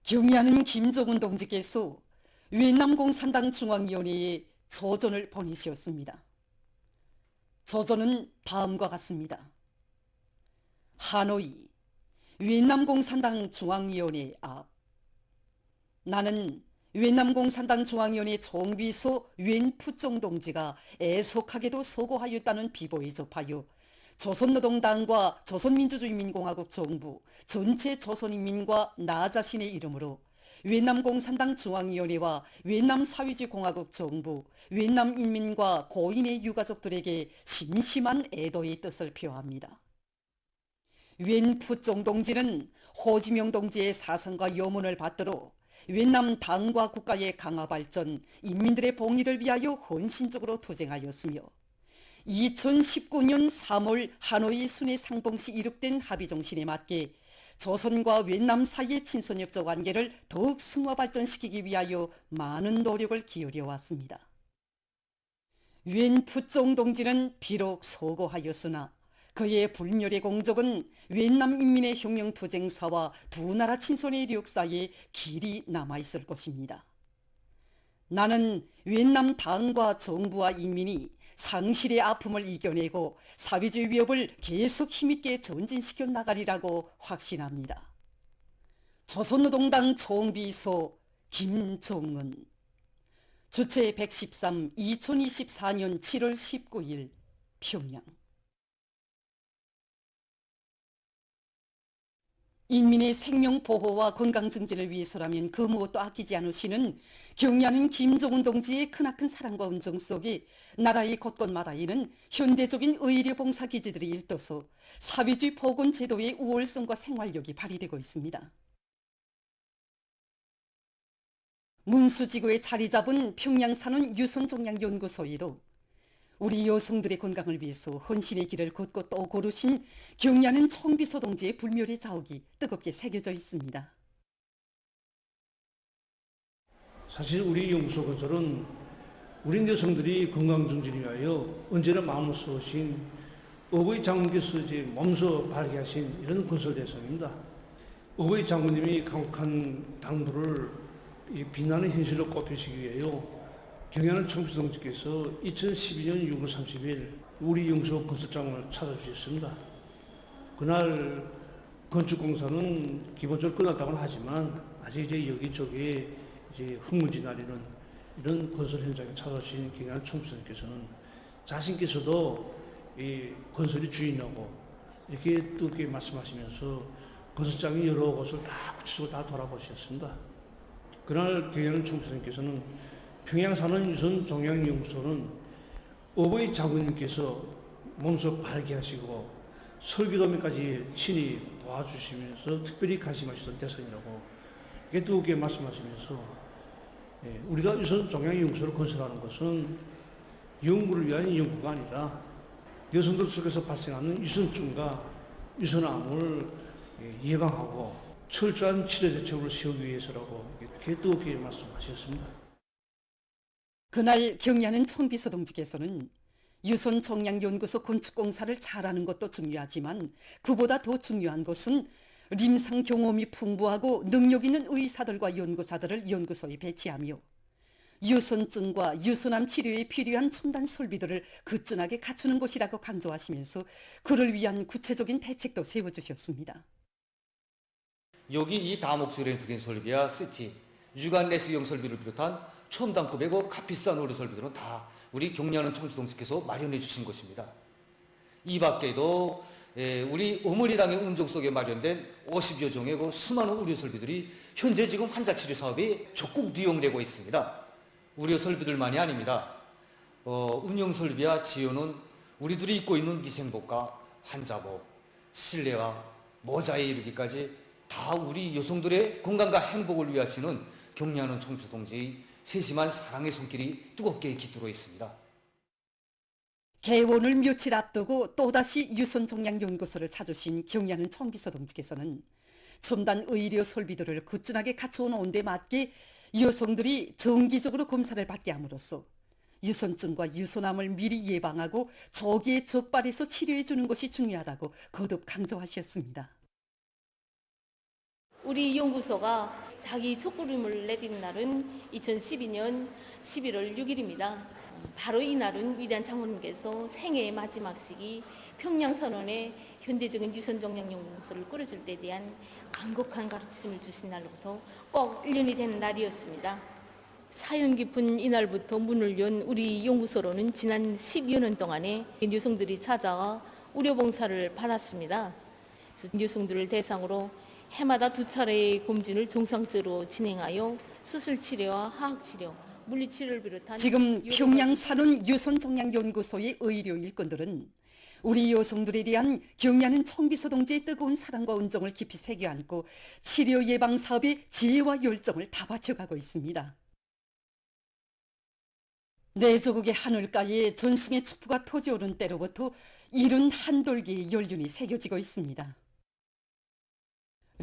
경의하는 김정은 동지께서 위엔남 공산당 중앙위원회에 저전을 보내시었습니다. 저전은 다음과 같습니다. 하노이 위엔남 공산당 중앙위원회 앞. 나는 위엔남 공산당 중앙위원회 총비서 웬푸종 동지가 애석하게도 서고하였다는 비보에 접하여 조선노동당과 조선민주주의인민공화국 정부, 전체 조선인민과 나 자신의 이름으로 위엔남 공산당 중앙위원회와 위엔남 사회주의공화국 정부, 위엔남 인민과 고인의 유가족들에게 심심한 애도의 뜻을 표합니다. 웬푸종 동지는 호지명 동지의 사상과 염원을 받들어 위엔남 당과 국가의 강화 발전, 인민들의 복리를 위하여 헌신적으로 투쟁하였으며 2019년 3월 하노이 순회 상봉시 이룩된 합의 정신에 맞게 조선과 위엔남 사이의 친선협조 관계를 더욱 승화 발전시키기 위하여 많은 노력을 기울여 왔습니다. 웬푸종 동지는 비록 서고하였으나 그의 불멸의 공적은 위엔남 인민의 혁명투쟁사와 두 나라 친선의 이력사에 길이 남아있을 것입니다. 나는 위엔남 당과 정부와 인민이 상실의 아픔을 이겨내고 사회주의 위협을 계속 힘있게 전진시켜 나가리라고 확신합니다. 조선노동당 총비서 김정은. 주체 113 2024년 7월 19일 평양. 인민의 생명 보호와 건강 증진을 위해서라면 그 무엇도 아끼지 않으시는 경의하는 김정은 동지의 크나큰 사랑과 은정 속에 나라의 곳곳마다에는 현대적인 의료 봉사 기지들이 일떠서 사회주의 보건 제도의 우월성과 생활력이 발휘되고 있습니다. 문수지구에 자리 잡은 평양산원 유선종양연구소에도 우리 여성들의 건강을 위해서 헌신의 길을 걷고 또 고르신 경의하는 총비서 동지의 불멸의 자욱이 뜨겁게 새겨져 있습니다. 사실 우리 연구소 건설은 우리 여성들이 건강 증진을 위하여 언제나 마음을 쓰신 어버이 장군께서 몸소 발기하신 이런 건설 대상입니다. 어버이 장군님이 강력한 당부를 빛나는 현실로 꼽히시기 위하여 경의하는 총비서 동지께서 2012년 6월 30일 우리 연구소 건설장을 찾아주셨습니다. 그날 건축공사는 기본적으로 끝났다고는 하지만 아직 여기저기 흙먼지 날리는 이런 건설 현장에 찾아주신 경의하는 총비서 동지께서는 자신께서도 이 건설의 주인하고 이렇게 뜨겁게 말씀하시면서 건설장이 여러 곳을 다 구치소를 다 돌아보셨습니다. 그날 경의하는 총비서 동지께서는 평양산원 유선종양연구소는 어버이 장군님께서 몸소 발기하시고 설계도면까지 친히 도와주시면서 특별히 관심하시던 대상이라고 이렇게 뜨겁게 말씀하시면서 우리가 유선종양연구소를 건설하는 것은 연구를 위한 연구가 아니라 여성들 속에서 발생하는 유선증과 유선암을 예방하고 철저한 치료 대책을 세우기 위해서라고 이렇게 뜨겁게 말씀하셨습니다. 그날 경의하는 총비서 동지께서는 유선종양연구소 건축공사를 잘하는 것도 중요하지만 그보다 더 중요한 것은 림상 경험이 풍부하고 능력 있는 의사들과 연구사들을 연구소에 배치하며 유선증과 유선암 치료에 필요한 첨단 설비들을 그준하게 갖추는 것이라고 강조하시면서 그를 위한 구체적인 대책도 세워주셨습니다. 여기 이 다목적인 두개 설비야 CT, 유관 내시경 설비를 비롯한 첨단급이고 값비싼 의료 설비들은 다 우리 경의하는 총비서 동지께서 마련해 주신 것입니다. 이 밖에도 우리 어머니당의 운정 속에 마련된 50여 종의 수많은 의료 설비들이 현재 지금 환자 치료 사업에 적극 이용되고 있습니다. 의료 설비들만이 아닙니다. 운영 설비와 지원은 우리들이 입고 있는 위생복과 환자복, 실내와 모자에 이르기까지 다 우리 여성들의 건강과 행복을 위하시는 경의하는 총비서 동지의 세심한 사랑의 손길이 뜨겁게 깃들어 있습니다. 개원을 며칠 앞두고 또다시 유선종양연구소를 찾으신 경의하는 총비서 동지께서는 첨단 의료 설비들을 꾸준하게 갖춰온 온데 맞게 여성들이 정기적으로 검사를 받게 함으로써 유선증과 유선암을 미리 예방하고 조기에 적발해서 치료해 주는 것이 중요하다고 거듭 강조하셨습니다. 우리 연구소가 자기 첫걸음을 내딛는 날은 2012년 11월 6일입니다. 바로 이 날은 위대한 장모님께서 생애의 마지막 시기 평양선언에 현대적인 유선정량연구소를 꾸려줄 때 대한 간곡한 가르침을 주신 날로부터 꼭 1년이 된 날이었습니다. 사연 깊은 이날부터 문을 연 우리 연구소로는 지난 10여 년 동안에 여성들이 찾아와 의료봉사를 받았습니다. 여성들을 대상으로 해마다 2차례의 검진을 정상적으로 진행하여 수술치료와 화학치료, 물리치료를 비롯한 지금 여러 평양 가지 산원 유선정량연구소의 의료 일꾼들은 우리 여성들에 대한 경례하는 총비서 동지의 뜨거운 사랑과 은정을 깊이 새겨 안고 치료 예방 사업에 지혜와 열정을 다 바쳐가고 있습니다. 내 조국의 하늘가에 전승의 축부가 터져오른 때로부터 이른 한돌기의 연륜이 새겨지고 있습니다.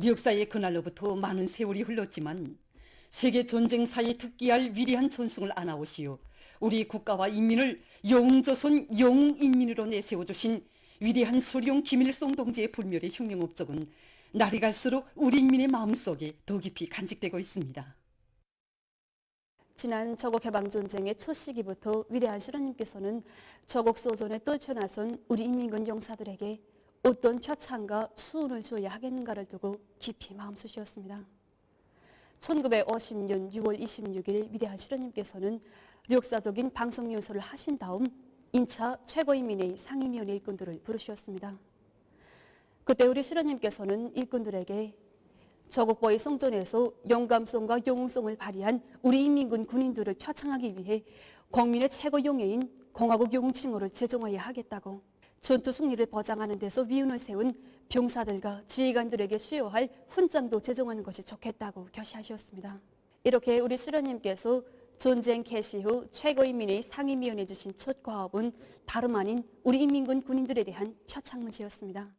역사의 그날로부터 많은 세월이 흘렀지만 세계 전쟁사에 특기할 위대한 전승을 안아오시오 우리 국가와 인민을 영조선 영웅인민으로 내세워주신 위대한 수령 김일성 동지의 불멸의 혁명 업적은 날이 갈수록 우리 인민의 마음속에 더 깊이 간직되고 있습니다. 지난 조국 해방전쟁의 첫 시기부터 위대한 실현님께서는 조국 소전에 떨쳐나선 우리 인민군 용사들에게 어떤 표창과 수훈을 줘야 하겠는가를 두고 깊이 마음 쓰셨습니다. 1950년 6월 26일 위대한 실현님께서는 역사적인 방송연설을 하신 다음 인차 최고인민회의 상임위원회 일꾼들을 부르셨습니다. 그때 우리 실현님께서는 일꾼들에게 조국보의 성전에서 영감성과 영웅성을 발휘한 우리 인민군 군인들을 표창하기 위해 국민의 최고 영예인 공화국 영웅칭호를 제정해야 하겠다고 전투 승리를 보장하는 데서 위운을 세운 병사들과 지휘관들에게 수여할 훈장도 제정하는 것이 좋겠다고 결시하셨습니다. 이렇게 우리 수련님께서 전쟁 개시 후 최고인민회의 상임위원회 주신 첫 과업은 다름 아닌 우리 인민군 군인들에 대한 표창문제였습니다.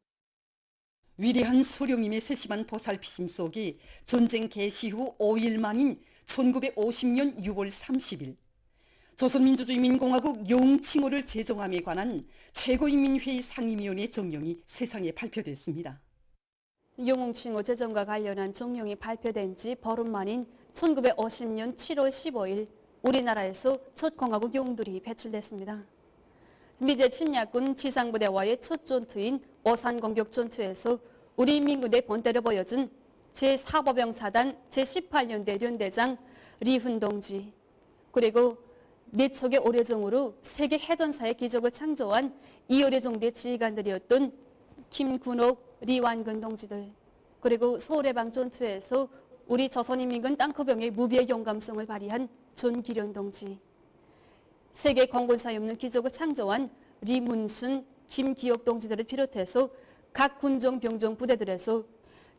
위대한 수령님의 세심한 보살피심 속에 전쟁 개시 후 5일 만인 1950년 6월 30일 조선민주주의인민공화국 영웅칭호를 제정함에 관한 최고인민회의 상임위원회 정령이 세상에 발표됐습니다. 영웅칭호 제정과 관련한 정령이 발표된 지 보름 만인 1950년 7월 15일 우리나라에서 첫 공화국 영웅들이 배출됐습니다. 미제 침략군 지상부대와의 첫 전투인 오산 공격 전투에서 우리 인민군의 본때를 보여준 제4보병사단 제18년대 연대장 리훈 동지, 그리고 내척의 오래정으로 세계 해전사의 기적을 창조한 이어래정대 지휘관들이었던 김군옥, 리완근 동지들, 그리고 서울해방 전투에서 우리 조선인민군 땅커병의 무비의 용감성을 발휘한 전기련 동지, 세계 공군사에 없는 기적을 창조한 리문순, 김기옥 동지들을 비롯해서 각 군종 병종 부대들에서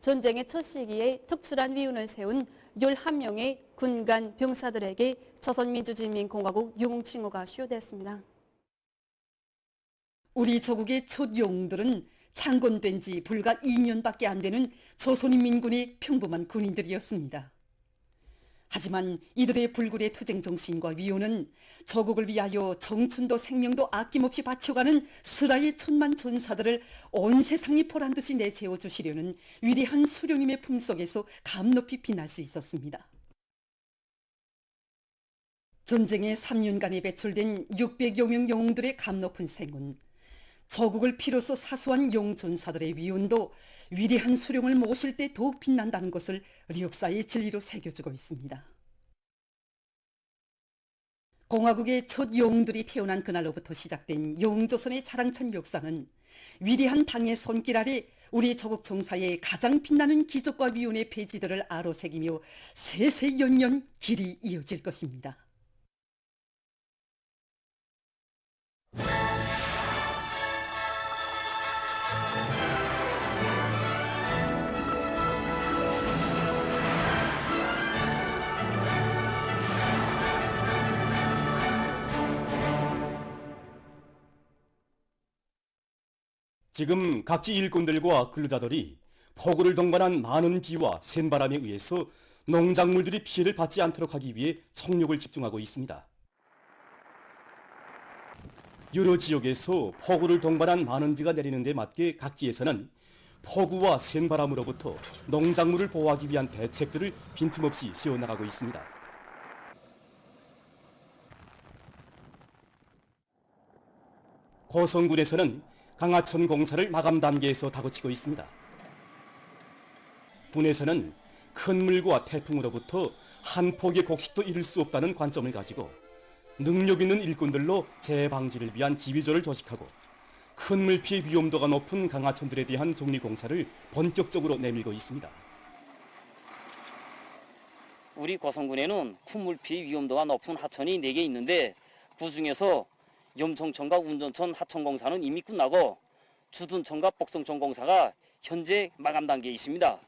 전쟁의 첫 시기에 특출한 위운을 세운 11명의 군간 병사들에게 조선민주주의인민공화국 영웅칭호가 수여됐습니다. 우리 조국의 첫 영웅들은 창건된 지 불과 2년밖에 안 되는 조선인민군의 평범한 군인들이었습니다. 하지만 이들의 불굴의 투쟁 정신과 위온은 조국을 위하여 청춘도 생명도 아낌없이 바쳐가는 슬라의 천만 전사들을 온 세상이 보란듯이 내세워주시려는 위대한 수령님의 품속에서 감높이 빛날 수 있었습니다. 전쟁의 3년간에 배출된 600여 명 영웅들의 감높은 생은 조국을 피로써 사수한 영전사들의 위온도 위대한 수령을 모실 때 더욱 빛난다는 것을 역사의 진리로 새겨주고 있습니다. 공화국의 첫 영웅들이 태어난 그날로부터 시작된 영조선의 자랑찬 역사는 위대한 당의 손길 아래 우리 조국 정사의 가장 빛나는 기적과 위온의 배지들을 아로새기며 세세연년 길이 이어질 것입니다. 지금 각지 일꾼들과 근로자들이 폭우를 동반한 많은 비와 센바람에 의해서 농작물들이 피해를 받지 않도록 하기 위해 총력을 집중하고 있습니다. 여러 지역에서 폭우를 동반한 많은 비가 내리는 데 맞게 각지에서는 폭우와 센바람으로부터 농작물을 보호하기 위한 대책들을 빈틈없이 세워나가고 있습니다. 고성군에서는 강하천 공사를 마감 단계에서 다그치고 있습니다. 군에서는 큰 물과 태풍으로부터 한 폭의 곡식도 잃을 수 없다는 관점을 가지고 능력 있는 일꾼들로 재해 방지를 위한 지휘조를 조직하고 큰 물 피해 위험도가 높은 강하천들에 대한 정리 공사를 본격적으로 내밀고 있습니다. 우리 고성군에는 큰 물 피해 위험도가 높은 하천이 4개 있는데 그중에서 염송천과 운전천 하천 공사는 이미 끝나고 주둔천과 복성천 공사가 현재 마감 단계에 있습니다.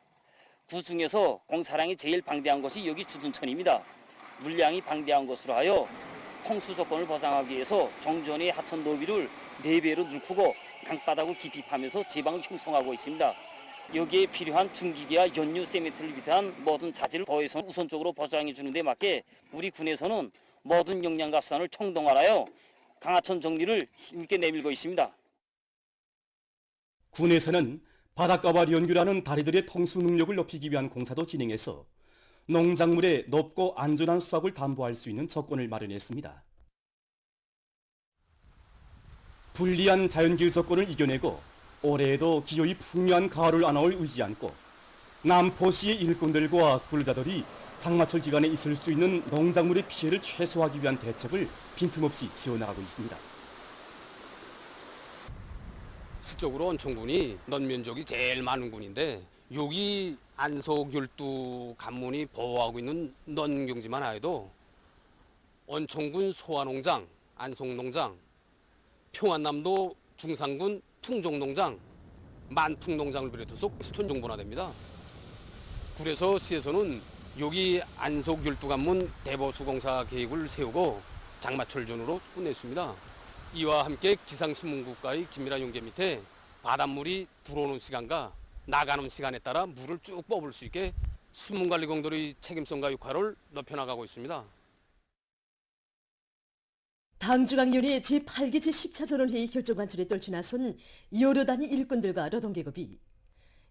그중에서 공사량이 제일 방대한 것이 여기 주둔천입니다. 물량이 방대한 것으로 하여 통수 조건을 보장하기 위해서 정전의 하천 너비를 4배로 넓히고 강바닥을 깊이 파면서 제방을 형성하고 있습니다. 여기에 필요한 중기계와 연유 세멘트를 비롯한 모든 자재를 더해서 우선적으로 보장해 주는 데 맞게 우리 군에서는 모든 역량과 수단을 총동원하여 강하천 정리를 힘있게 내밀고 있습니다. 군에서는 바닷가와 연결하는 다리들의 통수 능력을 높이기 위한 공사도 진행해서 농작물의 높고 안전한 수확을 담보할 수 있는 조건을 마련했습니다. 불리한 자연기후 조건을 이겨내고 올해에도 기후이 풍요한 가을을 안아올 의지 않고 남포시의 일꾼들과 근로자들이 장마철 기간에 있을 수 있는 농작물의 피해를 최소화하기 위한 대책을 빈틈없이 세워나가고 있습니다. 실적으로 온천군이 넌면적이 제일 많은 군인데 여기 안속 12 간문이 보호하고 있는 넌경지만 해도 온천군 소화농장, 안속농장, 평안남도 중산군 풍종농장, 만풍농장을 비롯해서 수천 종보나 됩니다. 그래서 시에서는 여기 안속 12간문 대보수공사 계획을 세우고 장마철 전후로 끝냈습니다. 이와 함께 기상신문국과의 긴밀한 연계 밑에 바닷물이 들어오는 시간과 나가는 시간에 따라 물을 쭉 뽑을 수 있게 수문관리공들의 책임성과 역할을 높여나가고 있습니다. 당중앙위원회 제8기 제10차 회의 결정 관철에 떨쳐나선 여러 단위 일꾼들과 노동계급이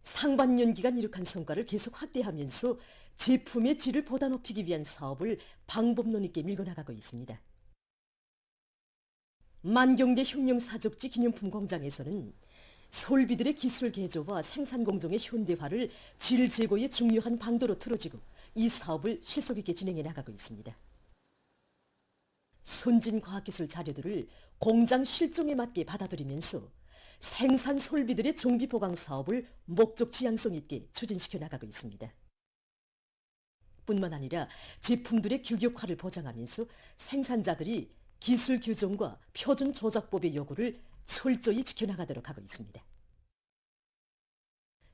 상반년 기간 이룩한 성과를 계속 확대하면서 제품의 질을 보다 높이기 위한 사업을 방법론 있게 밀고 나가고 있습니다. 만경대 혁명사적지 기념품 공장에서는 솔비들의 기술 개조와 생산 공정의 현대화를 질 제고의 중요한 방도로 틀어지고 이 사업을 실속 있게 진행해 나가고 있습니다. 선진 과학기술 자료들을 공장 실종에 맞게 받아들이면서 생산 솔비들의 정비 보강 사업을 목적 지향성 있게 추진시켜 나가고 있습니다. 뿐만 아니라 제품들의 규격화를 보장하면서 생산자들이 기술 규정과 표준 조작법의 요구를 철저히 지켜나가도록 하고 있습니다.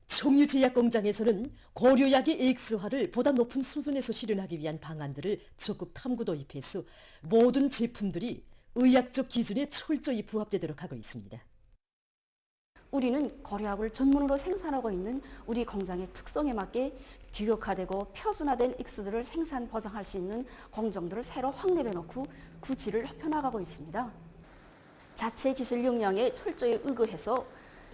청유제약 공장에서는 고려약의 AX화를 보다 높은 수준에서 실현하기 위한 방안들을 적극 탐구 도입해서 모든 제품들이 의학적 기준에 철저히 부합되도록 하고 있습니다. 우리는 고려약을 전문으로 생산하고 있는 우리 공장의 특성에 맞게 규격화되고 표준화된 X들을 생산 보장할 수 있는 공정들을 새로 확립해 놓고 구질을 높여나가고 있습니다. 자체 기술 역량에 철저히 의거해서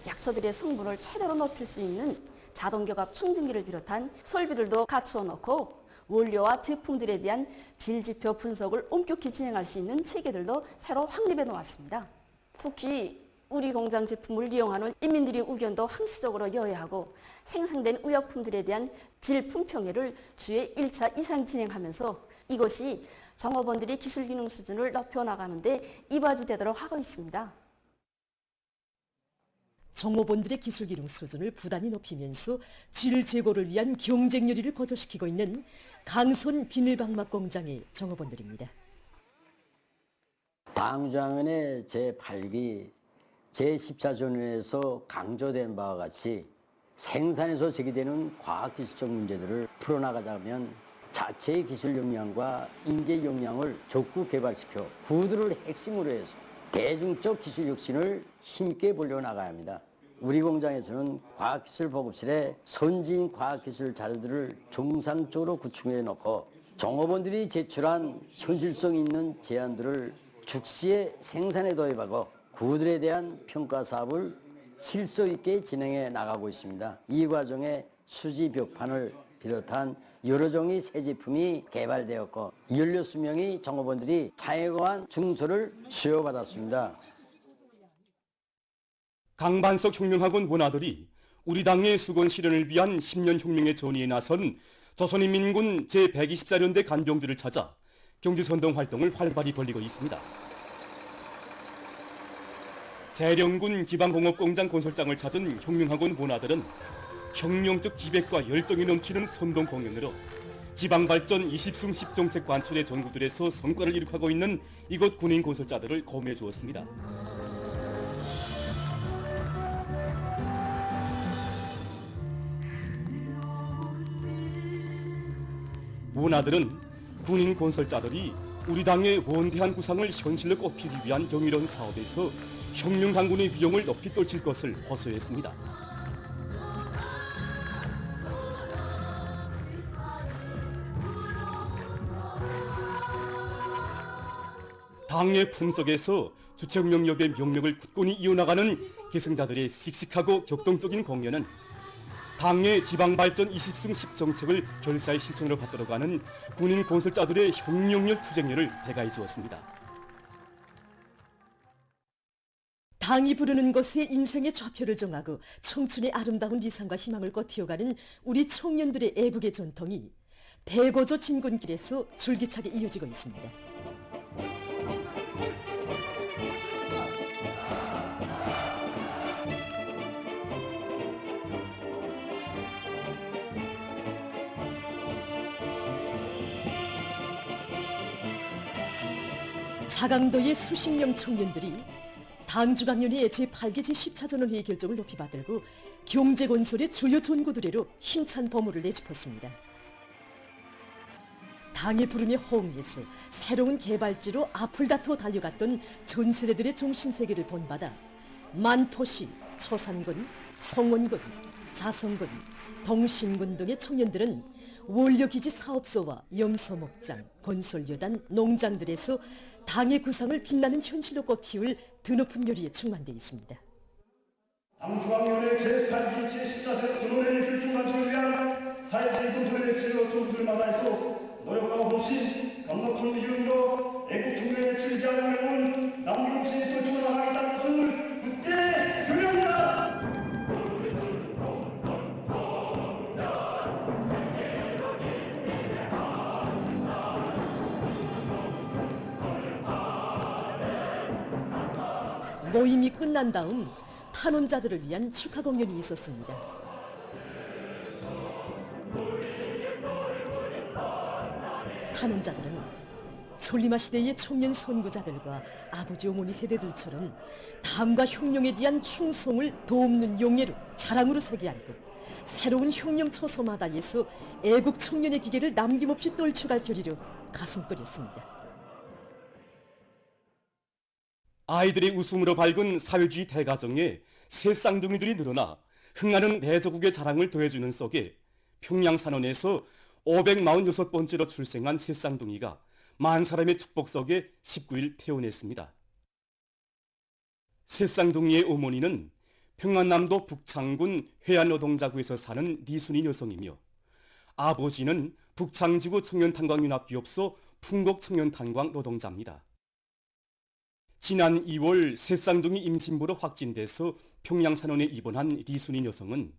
약초들의 성분을 최대로 높일 수 있는 자동결합 충전기를 비롯한 설비들도 갖추어 놓고 원료와 제품들에 대한 질지표 분석을 엄격히 진행할 수 있는 체계들도 새로 확립해 놓았습니다. 특히 우리 공장 제품을 이용하는 인민들의 의견도 항시적으로 여야하고 생산된 의약품들에 대한 질 품평회를 주에 1차 이상 진행하면서 이것이 종업원들의 기술 기능 수준을 높여나가는 데 이바지되도록 하고 있습니다. 종업원들의 기술 기능 수준을 부단히 높이면서 질 제고를 위한 경쟁 요리를 고조시키고 있는 강선 비닐방막 공장의 종업원들입니다. 당장의 제8기 제14조에서 강조된 바와 같이 생산에서 제기되는 과학기술적 문제들을 풀어나가자면 자체의 기술 역량과 인재 역량을 적극 개발시켜 구들을 핵심으로 해서 대중적 기술 혁신을 힘있게 벌려나가야 합니다. 우리 공장에서는 과학기술 보급실에 선진 과학기술 자료들을 정상적으로 구축해 놓고 종업원들이 제출한 현실성 있는 제안들을 즉시에 생산에 도입하고 그들에 대한 평가 사업을 실속 있게 진행해 나가고 있습니다. 이 과정에 수지 벽판을 비롯한 여러 종의 새 제품이 개발되었고 16명의 종업원들이 차에 관한 증서를 수여받았습니다. 강반석 혁명학원 원아들이 우리 당의 수건 실현을 위한 10년 혁명의 전의에 나선 조선인민군 제124년대 간병들을 찾아 경제선동 활동을 활발히 벌이고 있습니다. 재령군 기방공업공장 건설장을 찾은 혁명학원 원아들은 혁명적 기백과 열정이 넘치는 선동 공연으로 지방발전 20승 10정책 관철의 전구들에서 성과를 이룩하고 있는 이곳 군인 건설자들을 고매해 주었습니다. 원아들은 군인 건설자들이 우리 당의 원대한 구상을 현실로 꼽히기 위한 경이로운 사업에서 혁명 강군의 위용을 높이 떨칠 것을 호소했습니다. 당의 품속에서 주체혁명협의 명령을 굳건히 이어나가는 계승자들의 씩씩하고 격동적인 공연은 당의 지방발전 20승 10정책을 결사의 실천으로 받들어가는 군인 건설자들의 혁명열 투쟁열을 배가해 주었습니다. 당이 부르는 것에 인생의 좌표를 정하고 청춘의 아름다운理想과 희망을 꽃피워가는 우리 청년들의 애국의 전통이 대거조 진군길에서 줄기차게 이어지고 있습니다. 자강도의 수십 명 청년들이 당주강연회 제8기 제10차전원회의 결정을 높이 받들고 경제건설의 주요 전구들에로 힘찬 보물을 내짚었습니다. 당의 부름에 호응해서 새로운 개발지로 앞을 다투어 달려갔던 전 세대들의 정신세계를 본받아 만포시, 초산군, 성원군, 자성군, 동신군 등의 청년들은 원료기지 사업소와 염소목장, 건설여단, 농장들에서 당의 구상을 빛나는 현실로 꽃피울 드높은 요리에 충만되어 있습니다. 당중앙위원회 제8기 제14세 전원회의 결정 완성을 위한 사회주의 건설의 주요 조직을 마다해서 노력과 헌신, 강력한 의지로 애국 청년의 실지하는 명은 남김없이 떨치고 나가겠다는 것을 굳게 결의합니다. 모임이 끝난 다음 탄원자들을 위한 축하 공연이 있었습니다. 탄원자들은 솔리마 시대의 청년 선구자들과 아버지 어머니 세대들처럼 당과 혁명에 대한 충성을 도없는 용예로 자랑으로 새겨 안고 새로운 혁명 초소마다에서 애국 청년의 기계를 남김없이 떨쳐갈 결의로 가슴 끓였습니다. 아이들의 웃음으로 밝은 사회주의 대가정에 새 쌍둥이들이 늘어나 흥하는 대저국의 자랑을 더해주는 속에 평양산원에서 546번째로 출생한 새 쌍둥이가 만 사람의 축복 속에 19일 태어났습니다. 새 쌍둥이의 어머니는 평안남도 북창군 회안노동자구에서 사는 리순이 여성이며 아버지는 북창지구 청년탄광융합기업소 풍곡청년탄광 노동자입니다. 지난 2월 새 쌍둥이 임신부로 확진돼서 평양산원에 입원한 리순이 여성은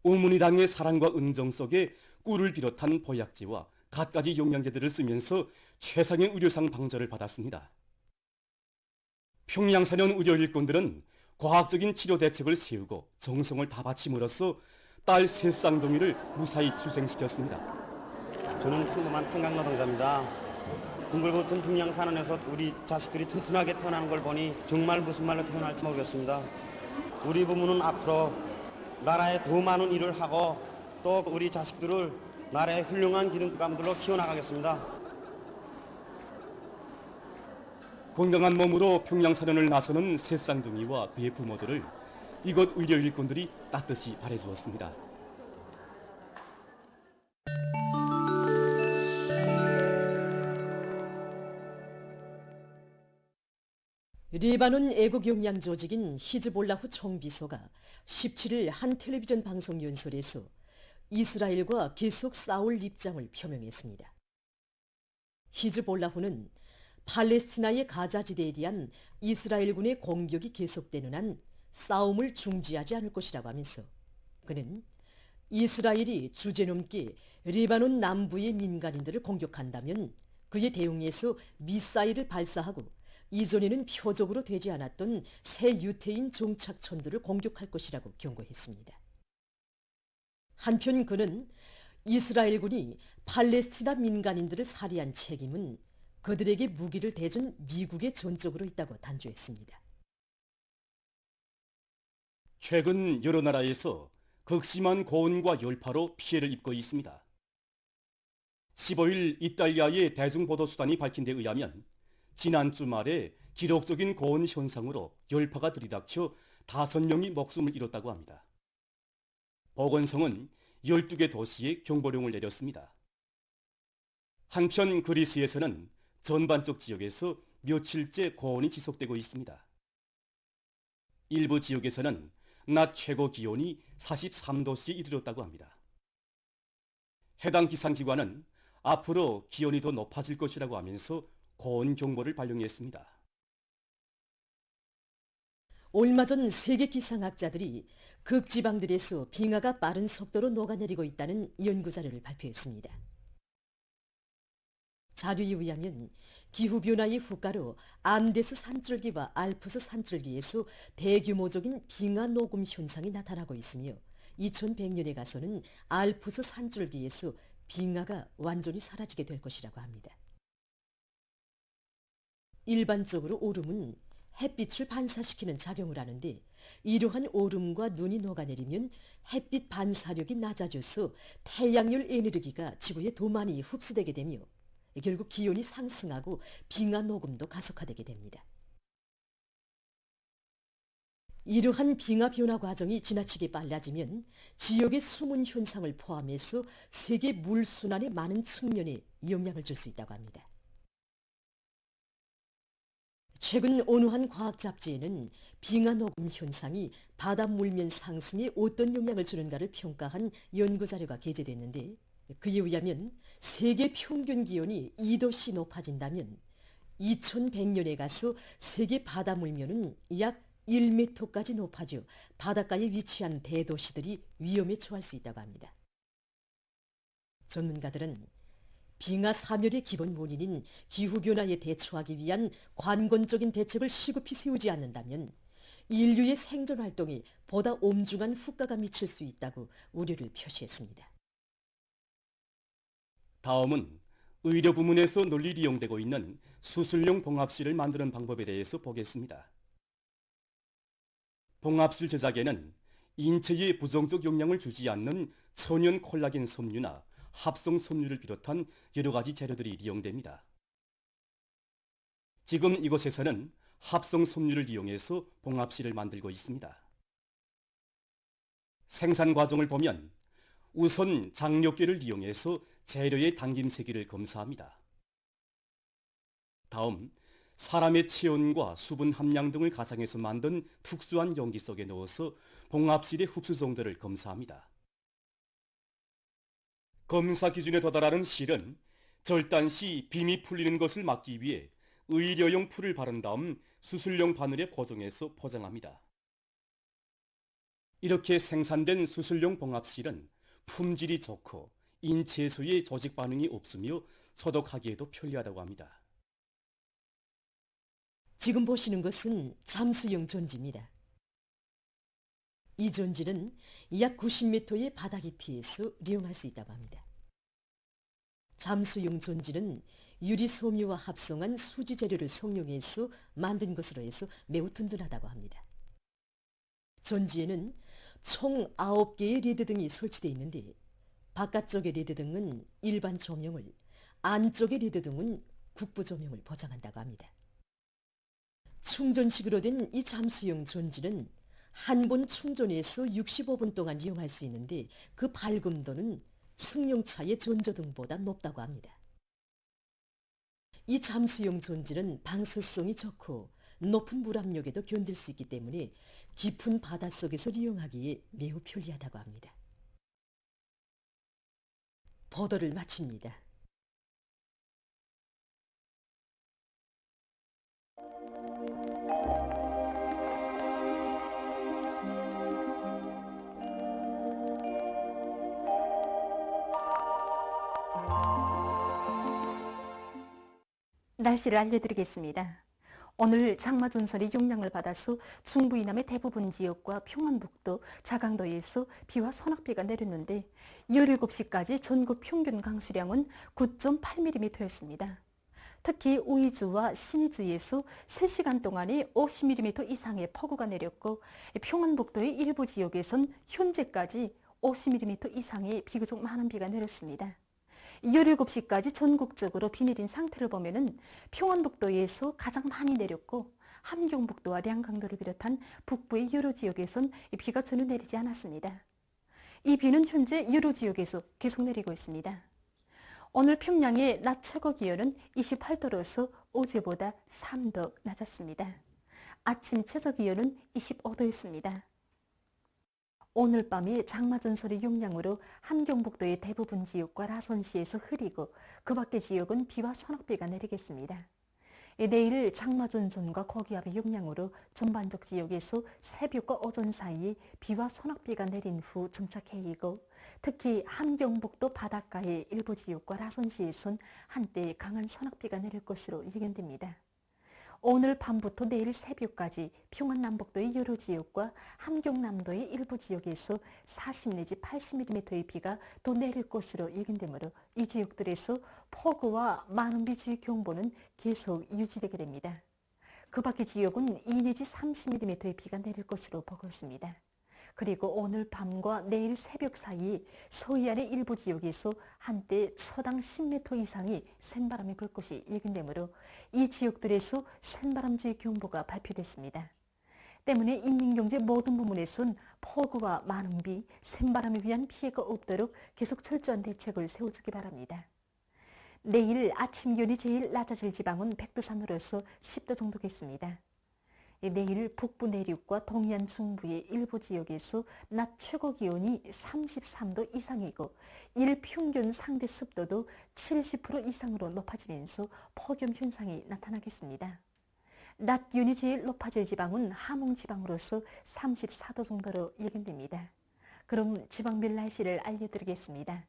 어머니 당의 사랑과 은정 속에 꿀을 비롯한 보약제와 갖가지 영양제들을 쓰면서 최상의 의료상 방절을 받았습니다. 평양산원 의료 일꾼들은 과학적인 치료 대책을 세우고 정성을 다 바침으로써 딸 새 쌍둥이를 무사히 출생시켰습니다. 저는 평범한 탄광노동자입니다. 둥글붙은 평양산원에서 우리 자식들이 튼튼하게 태어나는 걸 보니 정말 무슨 말로 표현할지 모르겠습니다. 우리 부모는 앞으로 나라에 더 많은 일을 하고 또 우리 자식들을 나라의 훌륭한 기득감들로 키워나가겠습니다. 건강한 몸으로 평양산원을 나서는 새 쌍둥이와 그의 부모들을 이곳 의료 일꾼들이 따뜻이 바래주었습니다. 레바논 애국용량 조직인 히즈볼라후 총비서가 17일 한 텔레비전 방송 연설에서 이스라엘과 계속 싸울 입장을 표명했습니다. 히즈볼라후는 팔레스티나의 가자지대에 대한 이스라엘군의 공격이 계속되는 한 싸움을 중지하지 않을 것이라고 하면서 그는 이스라엘이 주제넘게 레바논 남부의 민간인들을 공격한다면 그에 대응해서 미사일을 발사하고 이전에는 표적으로 되지 않았던 새 유태인 정착촌들을 공격할 것이라고 경고했습니다. 한편 그는 이스라엘군이 팔레스티나 민간인들을 살해한 책임은 그들에게 무기를 대준 미국의 전적으로 있다고 단주했습니다. 최근 여러 나라에서 극심한 고온과 열파로 피해를 입고 있습니다. 15일 이탈리아의 대중보도수단이 밝힌 데 의하면 지난 주말에 기록적인 고온 현상으로 열파가 들이닥쳐 5명이 목숨을 잃었다고 합니다. 보건성은 12개 도시에 경보령을 내렸습니다. 한편 그리스에서는 전반적 지역에서 며칠째 고온이 지속되고 있습니다. 일부 지역에서는 낮 최고 기온이 43도씨에 이르렀다고 합니다. 해당 기상기관은 앞으로 기온이 더 높아질 것이라고 하면서 고온 경보를 발령했습니다. 얼마 전 세계 기상학자들이 극지방들에서 빙하가 빠른 속도로 녹아내리고 있다는 연구자료를 발표했습니다. 자료에 의하면 기후변화의 후가로 안데스 산줄기와 알프스 산줄기에서 대규모적인 빙하 녹음 현상이 나타나고 있으며 2100년에 가서는 알프스 산줄기에서 빙하가 완전히 사라지게 될 것이라고 합니다. 일반적으로 오름은 햇빛을 반사시키는 작용을 하는데 이러한 오름과 눈이 녹아내리면 햇빛 반사력이 낮아져서 태양열 에너지가 지구에 더 많이 흡수되게 되며 결국 기온이 상승하고 빙하 녹음도 가속화되게 됩니다. 이러한 빙하 변화 과정이 지나치게 빨라지면 지역의 수문 현상을 포함해서 세계 물순환의 많은 측면에 영향을 줄 수 있다고 합니다. 최근 어느 한 과학 잡지에는 빙하 녹음 현상이 바다 물면 상승에 어떤 영향을 주는가를 평가한 연구 자료가 게재됐는데 그에 의하면 세계 평균 기온이 2도씨 높아진다면 2100년에 가서 세계 바다 물면은 약 1m까지 높아져 바닷가에 위치한 대도시들이 위험에 처할 수 있다고 합니다. 전문가들은 빙하 사멸의 기본 원인인 기후변화에 대처하기 위한 관건적인 대책을 시급히 세우지 않는다면 인류의 생존 활동에 보다 엄중한 후과가 미칠 수 있다고 우려를 표시했습니다. 다음은 의료 부문에서 널리 이용되고 있는 수술용 봉합실을 만드는 방법에 대해서 보겠습니다. 봉합실 제작에는 인체에 부정적 영향을 주지 않는 천연 콜라겐 섬유나 합성 섬유를 비롯한 여러 가지 재료들이 이용됩니다. 지금 이곳에서는 합성 섬유를 이용해서 봉합실을 만들고 있습니다. 생산 과정을 보면 우선 장력계를 이용해서 재료의 당김세기를 검사합니다. 다음 사람의 체온과 수분 함량 등을 가상해서 만든 특수한 용기 속에 넣어서 봉합실의 흡수 정도를 검사합니다. 검사 기준에 도달하는 실은 절단 시 빔이 풀리는 것을 막기 위해 의료용 풀을 바른 다음 수술용 바늘에 보정해서 포장합니다. 이렇게 생산된 수술용 봉합실은 품질이 좋고 인체에서의 조직 반응이 없으며 소독하기에도 편리하다고 합니다. 지금 보시는 것은 잠수용 전지입니다. 이 전지는 약 90m의 바다 깊이에서 이용할 수 있다고 합니다. 잠수용 전지는 유리 섬유와 합성한 수지 재료를 성용해서 만든 것으로 해서 매우 든든하다고 합니다. 전지에는 총 9개의 레드 등이 설치되어 있는데 바깥쪽의 레드 등은 일반 조명을, 안쪽의 레드 등은 국부 조명을 보장한다고 합니다. 충전식으로 된 이 잠수용 전지는 한 번 충전해서 65분 동안 이용할 수 있는데 그 밝음도는 승용차의 전조등보다 높다고 합니다. 이 잠수용 전지는 방수성이 좋고 높은 물압력에도 견딜 수 있기 때문에 깊은 바닷속에서 이용하기에 매우 편리하다고 합니다. 보도를 마칩니다. 날씨를 알려드리겠습니다. 오늘 장마전설이 영향을 받아서 중부 이남의 대부분 지역과 평안북도, 자강도에서 비와 소낙비가 내렸는데 17시까지 전국 평균 강수량은 9.8mm였습니다. 특히 우이주와 신의주에서 3시간 동안에 50mm 이상의 폭우가 내렸고 평안북도의 일부 지역에선 현재까지 50mm 이상의 비교적 많은 비가 내렸습니다. 17시까지 전국적으로 비 내린 상태를 보면은 평안북도에서 가장 많이 내렸고 함경북도와 량강도를 비롯한 북부의 여러 지역에선 비가 전혀 내리지 않았습니다. 이 비는 현재 여러 지역에서 계속 내리고 있습니다. 오늘 평양의 낮 최고 기온은 28도로서 어제보다 3도 낮았습니다. 아침 최저 기온은 25도였습니다. 오늘 밤에 장마전설의 영향으로 함경북도의 대부분 지역과 라선시에서 흐리고 그 밖의 지역은 비와 소낙비가 내리겠습니다. 내일 장마전선과 고기압의 영향으로 전반적 지역에서 새벽과 오전 사이에 비와 소낙비가 내린 후 정착해이고 특히 함경북도 바닷가의 일부 지역과 라선시에선 한때 강한 소낙비가 내릴 것으로 예견됩니다. 오늘 밤부터 내일 새벽까지 평안남북도의 여러 지역과 함경남도의 일부 지역에서 40 내지 80mm의 비가 더 내릴 것으로 예견되므로 이 지역들에서 폭우와 많은 비 주의 경보는 계속 유지되게 됩니다. 그 밖의 지역은 2 내지 30mm의 비가 내릴 것으로 보고 있습니다. 그리고 오늘 밤과 내일 새벽 사이 서해안의 일부 지역에서 한때 초당 10m 이상의 센바람이 불 것이 예견되므로 이 지역들에서 센바람주의 경보가 발표됐습니다. 때문에 인민경제 모든 부문에선 폭우와 많은 비, 센바람에 위한 피해가 없도록 계속 철저한 대책을 세워주기 바랍니다. 내일 아침 기온이 제일 낮아질 지방은 백두산으로서 10도 정도겠습니다. 내일 북부 내륙과 동해안 중부의 일부 지역에서 낮 최고 기온이 33도 이상이고 일평균 상대 습도도 70% 이상으로 높아지면서 폭염 현상이 나타나겠습니다. 낮 기온이 제일 높아질 지방은 함흥 지방으로서 34도 정도로 예견됩니다. 그럼 지방별 날씨를 알려드리겠습니다.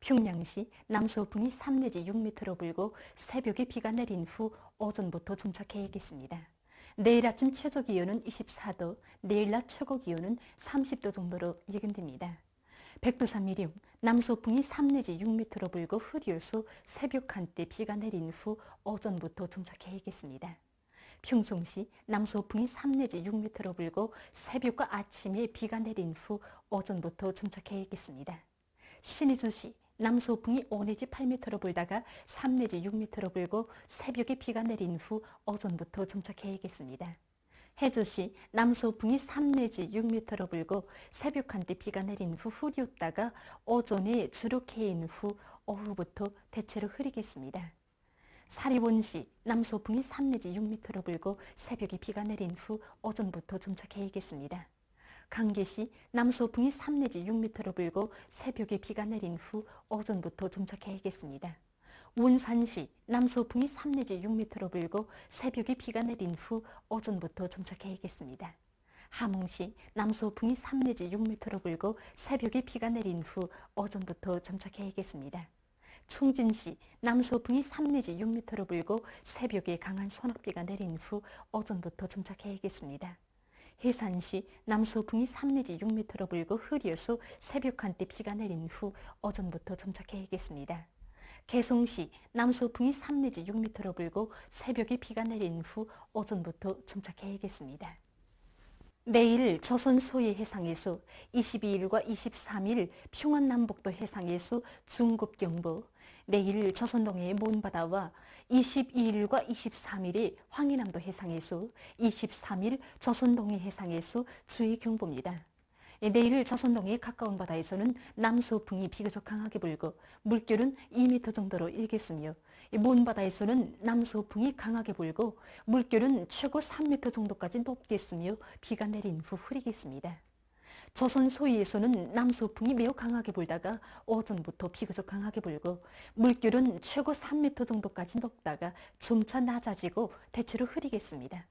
평양시 남서풍이 3 내지 6m로 불고 새벽에 비가 내린 후 오전부터 정착해야겠습니다. 내일 아침 최저 기온은 24도, 내일 낮 최고 기온은 30도 정도로 예견됩니다. 백두산 미령 남서풍이 3 내지 6m로 불고 흐려서 새벽 한때 비가 내린 후 오전부터 정착해야겠습니다. 평송시 남서풍이 3 내지 6m로 불고 새벽과 아침에 비가 내린 후 오전부터 정착해야겠습니다. 신의주시 남서풍이 5 내지 8m로 불다가 3 내지 6m로 불고 새벽에 비가 내린 후 오전부터 정착해야겠습니다. 해주시 남서풍이 3 내지 6m로 불고 새벽 한때 비가 내린 후 흐렸다가 오전에 주로 개인 후 오후부터 대체로 흐리겠습니다. 사리원시 남서풍이 3 내지 6m로 불고 새벽에 비가 내린 후 오전부터 정착해야겠습니다. 강계시 남서풍이 3 내지 6m로 불고 새벽에 비가 내린 후 오전부터 정착해야겠습니다. 운산시 남서풍이 3 내지 6m로 불고 새벽에 비가 내린 후 오전부터 정착해야겠습니다. 함흥시 남서풍이 3 내지 6m로 불고 새벽에 비가 내린 후 오전부터 정착해야겠습니다. 충진시 남서풍이 3 내지 6m로 불고 새벽에 강한 소낙비가 내린 후 오전부터 정착해야겠습니다. 해산시 남서풍이 3 내지 6m로 불고 흐려서 새벽 한때 비가 내린 후 오전부터 정착해야겠습니다. 개성시 남서풍이 3 내지 6m로 불고 새벽에 비가 내린 후 오전부터 정착해야겠습니다. 내일 조선 소해 해상에서 22일과 23일 평안남북도 해상에서 중급경보, 내일 조선동해의 먼바다와 22일과 23일에 황해남도 해상에서 23일 조선동해 해상에서 주의경보입니다. 내일 저선동의 가까운 바다에서는 남서풍이 비교적 강하게 불고 물결은 2m 정도로 일겠으며 먼 바다에서는 남서풍이 강하게 불고 물결은 최고 3m 정도까지 높겠으며 비가 내린 후 흐리겠습니다. 조선 소위에서는 남서풍이 매우 강하게 불다가 오전부터 비교적 강하게 불고 물결은 최고 3m 정도까지 높다가 점차 낮아지고 대체로 흐리겠습니다.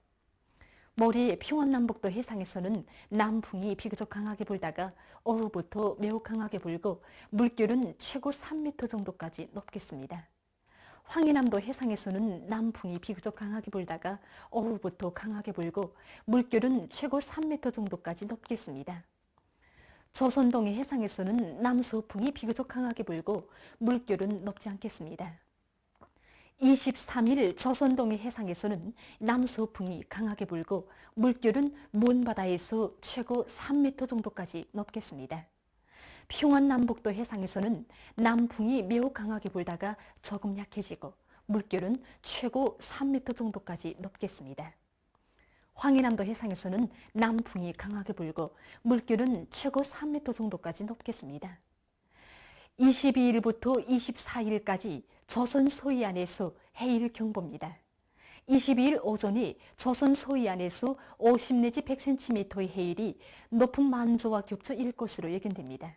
모레 평안남북도 해상에서는 남풍이 비교적 강하게 불다가 오후부터 매우 강하게 불고 물결은 최고 3m 정도까지 높겠습니다. 황해남도 해상에서는 남풍이 비교적 강하게 불다가 오후부터 강하게 불고 물결은 최고 3m 정도까지 높겠습니다. 조선동해 해상에서는 남서풍이 비교적 강하게 불고 물결은 높지 않겠습니다. 23일 조선동해 해상에서는 남서풍이 강하게 불고 물결은 먼 바다에서 최고 3m 정도까지 높겠습니다. 평안남북도 해상에서는 남풍이 매우 강하게 불다가 조금 약해지고 물결은 최고 3m 정도까지 높겠습니다. 황해남도 해상에서는 남풍이 강하게 불고 물결은 최고 3m 정도까지 높겠습니다. 22일부터 24일까지 조선 소해안에서 해일 경보입니다. 22일 오전에 조선 소해안에서 50 내지 100cm의 해일이 높은 만조와 겹쳐 일 것으로 예견됩니다.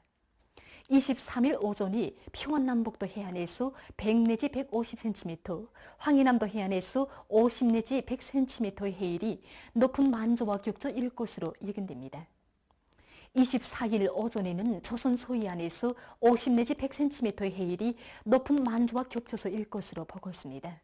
23일 오전에 평안남북도 해안에서 100 내지 150cm, 황해남도 해안에서 50 내지 100cm의 해일이 높은 만조와 겹쳐 일 것으로 예견됩니다. 24일 오전에는 조선 소해안에서 50 내지 100cm의 해일이 높은 만조와 겹쳐서 일 것으로 보고 있습니다.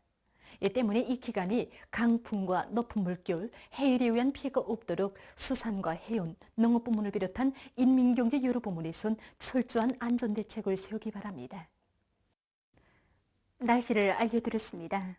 이 때문에 이 기간이 강풍과 높은 물결, 해일에 의한 피해가 없도록 수산과 해운, 농업부문을 비롯한 인민경제 여러 부문에선 철저한 안전대책을 세우기 바랍니다. 날씨를 알려드렸습니다.